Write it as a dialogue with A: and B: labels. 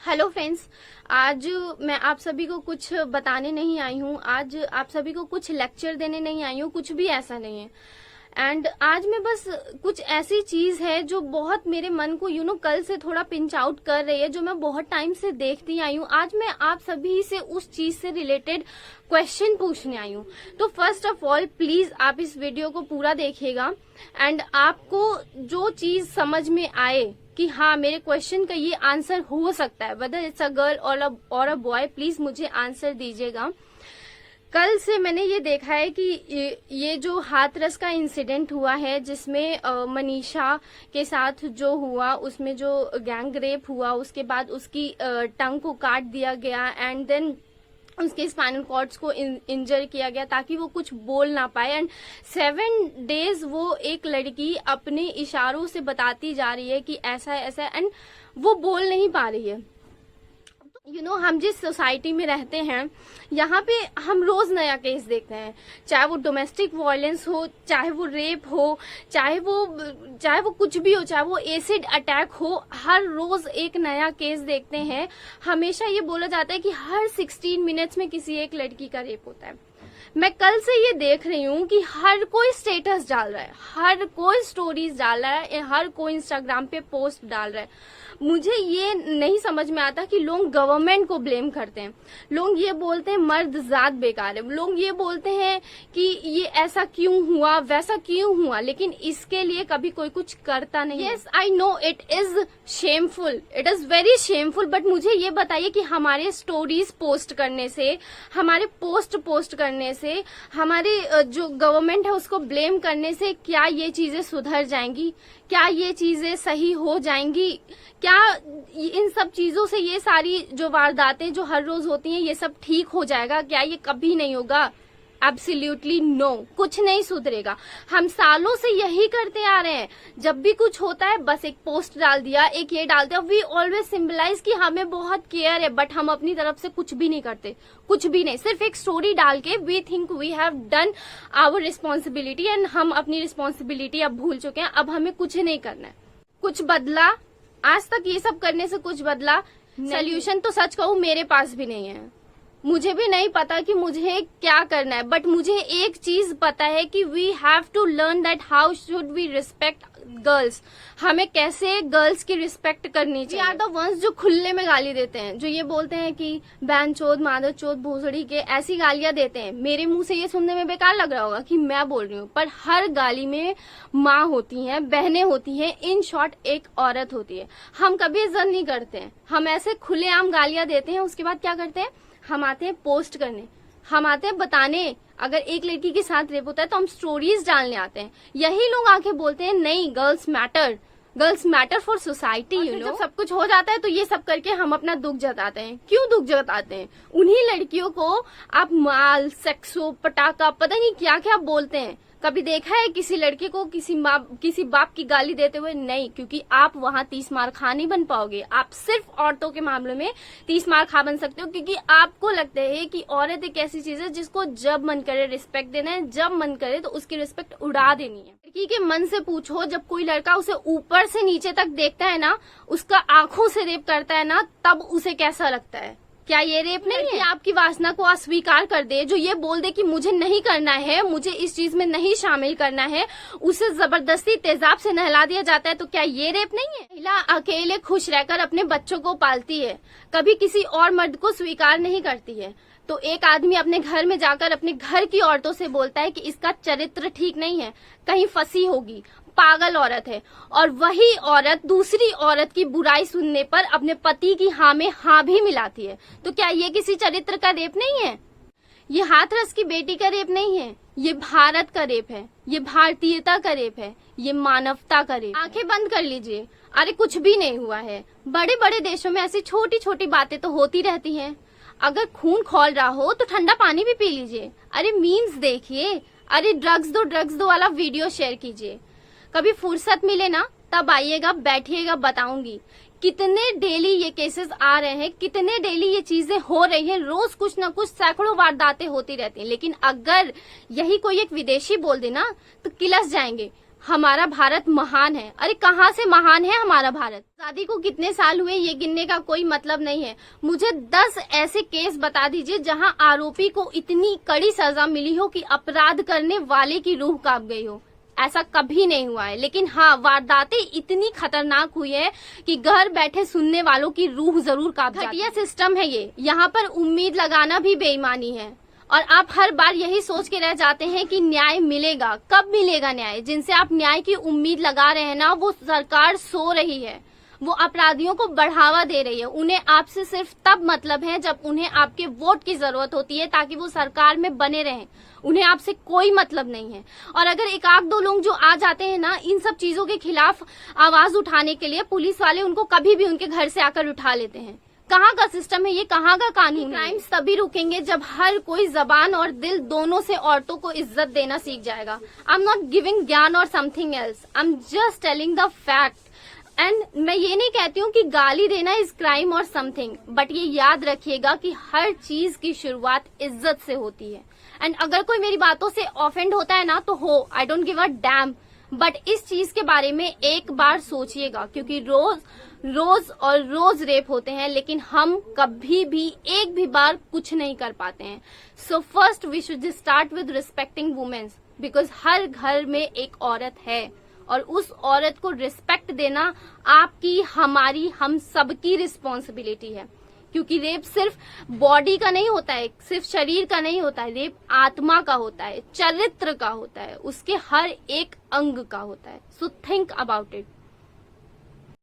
A: Hello friends, आज मैं आप सभी को कुछ बताने नहीं आई हूँ। आज आप सभी को कुछ लेक्चर देने नहीं आई हूँ, कुछ भी ऐसा नहीं है। एंड आज मैं बस कुछ ऐसी चीज है जो बहुत मेरे मन को कल से थोड़ा पिंच आउट कर रही है, जो मैं बहुत टाइम से देखती आई हूँ। आज मैं आप सभी से उस चीज से रिलेटेड क्वेश्चन पूछने आई हूँ। तो फर्स्ट ऑफ ऑल प्लीज आप इस वीडियो को पूरा देखिएगा एंड आपको जो चीज समझ में आए कि हाँ मेरे क्वेश्चन का ये आंसर हो सकता है, वेदर इट्स अ गर्ल और अ बॉय, प्लीज मुझे आंसर दीजिएगा। कल से मैंने ये देखा है कि ये जो हाथरस का इंसिडेंट हुआ है, जिसमें मनीषा के साथ जो हुआ, उसमें जो गैंग रेप हुआ, उसके बाद उसकी टंग को काट दिया गया एंड देन उसके स्पाइनल कॉर्ड्स को इंजर किया गया ताकि वो कुछ बोल ना पाए। एंड 7 डेज वो एक लड़की अपने इशारों से बताती जा रही है कि ऐसा है ऐसा है, एंड वो बोल नहीं पा रही है। हम जिस सोसाइटी में रहते हैं, यहाँ पे हम रोज नया केस देखते हैं, चाहे वो डोमेस्टिक वायलेंस हो, चाहे वो रेप हो, चाहे वो कुछ भी हो, चाहे वो एसिड अटैक हो, हर रोज एक नया केस देखते हैं। हमेशा ये बोला जाता है कि हर 16 मिनट्स में किसी एक लड़की का रेप होता है। मैं कल से ये देख रही हूँ कि हर कोई स्टेटस डाल रहा है, हर कोई स्टोरीज डाल रहा है, हर कोई इंस्टाग्राम पे पोस्ट डाल रहा है। मुझे ये नहीं समझ में आता कि लोग गवर्नमेंट को ब्लेम करते हैं। लोग ये बोलते हैं मर्द जात बेकार है, लोग ये बोलते हैं कि ये ऐसा क्यों हुआ, वैसा क्यों हुआ, लेकिन इसके लिए कभी कोई कुछ करता नहीं। Yes I know it is shameful, it is very shameful, but मुझे ये बताइए कि हमारे स्टोरीज पोस्ट करने से, हमारे पोस्ट करने से, हमारे जो गवर्नमेंट है उसको ब्लेम करने से क्या ये चीजें सुधर जाएंगी? क्या ये चीजें सही हो जाएंगी? क्या इन सब चीजों से ये सारी जो वारदातें जो हर रोज होती हैं, ये सब ठीक हो जाएगा? क्या ये कभी नहीं होगा? एब्सोल्युटली नो, कुछ नहीं सुधरेगा। हम सालों से यही करते आ रहे हैं। जब भी कुछ होता है बस एक पोस्ट डाल दिया, एक ये डाल दिया। वी ऑलवेज सिंबलाइज कि हमें बहुत केयर है, बट हम अपनी तरफ से कुछ भी नहीं करते, कुछ भी नहीं। सिर्फ एक स्टोरी डाल के we think we have done our responsibility and हम अपनी रिस्पॉन्सिबिलिटी अब भूल चुके हैं। अब हमें कुछ नहीं करना है। कुछ बदला आज तक? ये सब करने से कुछ बदला? सोल्यूशन तो सच कहूँ मेरे पास भी नहीं है। मुझे भी नहीं पता कि मुझे क्या करना है, बट मुझे एक चीज पता है कि we have to learn that how should we respect girls. हमें कैसे गर्ल्स की रिस्पेक्ट करनी चाहिए। आर द वंस जो खुले में गाली देते हैं, जो ये बोलते हैं कि बहन चोद, मादर चोद, भोसड़ी के, ऐसी गालियां देते हैं। मेरे मुंह से ये सुनने में बेकार लग रहा होगा कि मैं बोल रही हूँ, पर हर गाली में माँ होती हैं, बहनें होती हैं, इन शॉर्ट एक औरत होती है। हम कभी इज्जत नहीं करते हैं, हम ऐसे खुलेआम गालियां देते हैं। उसके बाद क्या करते हैं? हम आते हैं पोस्ट करने, हम आते हैं बताने। अगर एक लड़की के साथ रेप होता है तो हम स्टोरीज डालने आते हैं। यही लोग आके बोलते हैं नहीं गर्ल्स मैटर फॉर सोसाइटी। जब सब कुछ हो जाता है तो ये सब करके हम अपना दुख जताते हैं। क्यों दुख जताते हैं? उन्हीं लड़कियों को आप माल, सेक्सो, पटाखा, पता नहीं क्या क्या बोलते हैं। कभी देखा है किसी लड़के को किसी बाप की गाली देते हुए? नहीं, क्योंकि आप वहां 30 मार खा नहीं बन पाओगे। आप सिर्फ औरतों के मामले में 30 मार खा बन सकते हो, क्योंकि आपको लगता है कि औरत एक ऐसी चीज है जिसको जब मन करे रिस्पेक्ट देना है, जब मन करे तो उसकी रिस्पेक्ट उड़ा देनी है। लड़की के मन से पूछो, जब कोई लड़का उसे ऊपर से नीचे तक देखता है ना, उसका आंखों से रेप करता है ना, तब उसे कैसा लगता है? क्या ये रेप नहीं है? आपकी वासना को अस्वीकार कर दे, जो ये बोल दे कि मुझे नहीं करना है, मुझे इस चीज में नहीं शामिल करना है, उसे जबरदस्ती तेजाब से नहला दिया जाता है, तो क्या ये रेप नहीं है? महिला अकेले खुश रहकर अपने बच्चों को पालती है, कभी किसी और मर्द को स्वीकार नहीं करती है। तो एक आदमी अपने घर में जाकर अपने घर की औरतों से बोलता है कि इसका चरित्र ठीक नहीं है, कहीं फंसी होगी, पागल औरत है, और वही औरत दूसरी औरत की बुराई सुनने पर अपने पति की हाँ में हाँ भी मिलाती है। तो क्या ये किसी चरित्र का रेप नहीं है? ये हाथरस की बेटी का रेप नहीं है, ये भारत का रेप है, ये भारतीयता का रेप है, ये मानवता का रेप। आंखें बंद कर लीजिए, अरे कुछ भी नहीं हुआ है। बड़े बड़े देशों में ऐसी छोटी छोटी बातें तो होती रहती हैं। अगर खून खौल रहा हो तो ठंडा पानी भी पी लीजिए। अरे मीम्स देखिए, अरे ड्रग्स दो वाला वीडियो शेयर कीजिए। कभी फुर्सत मिले ना तब आइएगा, बैठिएगा, बताऊंगी कितने डेली ये केसेस आ रहे हैं, कितने डेली ये चीजें हो रही हैं। रोज कुछ ना कुछ सैकड़ों वारदातें होती रहती हैं। लेकिन अगर यही कोई एक विदेशी बोल देना तो किलस जाएंगे। हमारा भारत महान है। अरे कहाँ से महान है हमारा भारत? आजादी को कितने साल हुए ये गिनने का कोई मतलब नहीं है। मुझे 10 ऐसे केस बता दीजिए जहां आरोपी को इतनी कड़ी सजा मिली हो कि अपराध करने वाले की रूह कांप गई हो। ऐसा कभी नहीं हुआ है। लेकिन हाँ, वारदातें इतनी खतरनाक हुई है कि घर बैठे सुनने वालों की रूह जरूर कांप जाती है। घटिया सिस्टम है ये। यहाँ पर उम्मीद लगाना भी बेईमानी है और आप हर बार यही सोच के रह जाते हैं कि न्याय मिलेगा। कब मिलेगा न्याय? जिनसे आप न्याय की उम्मीद लगा रहे हैं ना, वो सरकार सो रही है, वो अपराधियों को बढ़ावा दे रही है। उन्हें आपसे सिर्फ तब मतलब है जब उन्हें आपके वोट की जरूरत होती है ताकि वो सरकार में बने रहें। उन्हें आपसे कोई मतलब नहीं है। और अगर एक आध दो लोग जो आ जाते हैं ना इन सब चीजों के खिलाफ आवाज उठाने के लिए, पुलिस वाले उनको कभी भी उनके घर से आकर उठा लेते हैं। कहाँ का सिस्टम है ये? कहाँ का कानून है? क्राइम्स तभी रुकेंगे जब हर कोई जबान और दिल दोनों से औरतों को इज्जत देना सीख जाएगा। आई एम नॉट गिविंग ज्ञान और something else, I am just telling the fact. And मैं ये नहीं कहती हूँ कि गाली देना इज क्राइम और समथिंग, बट ये याद रखिएगा कि हर चीज की शुरुआत इज्जत से होती है। एंड अगर कोई मेरी बातों से ऑफेंड होता है ना तो हो, I don't give a dam, but इस चीज के बारे में एक बार सोचिएगा, क्योंकि रोज रेप होते हैं लेकिन हम कभी भी एक भी बार कुछ नहीं कर पाते हैं। So first we should start with respecting womens, because हर घर में एक औरत है और उस औरत को रिस्पेक्ट देना आपकी, हमारी, हम सबकी रिस्पॉन्सिबिलिटी है। क्योंकि रेप सिर्फ बॉडी का नहीं होता है, सिर्फ शरीर का नहीं होता है, रेप आत्मा का होता है, चरित्र का होता है, उसके हर एक अंग का होता है। So think about it.